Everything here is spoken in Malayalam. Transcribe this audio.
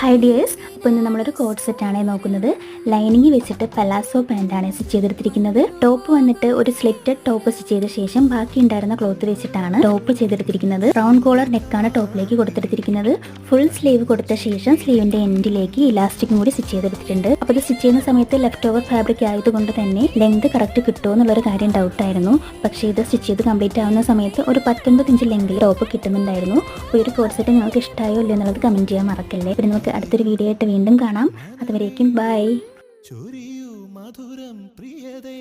ഹൈ ഡിയേഴ്സ്, അപ്പോൾ ഇന്ന് നമ്മളൊരു കോഡ് സെറ്റാണ് നോക്കുന്നത്. ലൈനിങ് വെച്ചിട്ട് പലാസോ പാൻറ്റാണ് സ്റ്റിച്ച് ചെയ്തെടുത്തിരിക്കുന്നത്. ടോപ്പ് വന്നിട്ട് ഒരു സ്ലിറ്റഡ് ടോപ്പ് സ്റ്റിച്ച് ചെയ്ത ശേഷം ബാക്കി ഉണ്ടായിരുന്ന ക്ലോത്ത് വെച്ചിട്ടാണ് ടോപ്പ് ചെയ്തെടുത്തിരിക്കുന്നത്. റൗണ്ട് കോളർ നെക്കാണ് ടോപ്പിലേക്ക് കൊടുത്തെടുത്തിരിക്കുന്നത്. ഫുൾ സ്ലീവ് കൊടുത്ത ശേഷം സ്ലീവിന്റെ എൻഡിലേക്ക് ഇലാസ്റ്റിക്കും കൂടി സ്റ്റിച്ച് ചെയ്തെടുത്തിട്ടുണ്ട്. അപ്പോൾ ഇത് സ്റ്റിച്ച് ചെയ്യുന്ന സമയത്ത് ലെഫ്റ്റ് ഓവർ ഫാബ്രിക് ആയതുകൊണ്ട് തന്നെ ലെങ്ത് കറക്റ്റ് കിട്ടുമോ എന്നുള്ളൊരു കാര്യം ഡൗട്ടായിരുന്നു. പക്ഷേ ഇത് സ്റ്റിച്ച് ചെയ്ത് കംപ്ലീറ്റ് ആവുന്ന സമയത്ത് ഒരു 19 ഇഞ്ച് ലെങ്കിൽ ടോപ്പ് കിട്ടുന്നുണ്ടായിരുന്നു. അപ്പോൾ ഈ ഒരു കോഡ് സെറ്റ് നിങ്ങൾക്ക് ഇഷ്ടമായോ ഇല്ലയോ എന്നുള്ളത് കമൻറ്റ് ചെയ്യാൻ മറക്കല്ലേ. പിന്നെ നമുക്ക് അടുത്തൊരു വീഡിയോ ആയിട്ട് വീണ്ടും കാണാം. അതുവരേക്കും ബൈ. മധുരം പ്രിയതേ.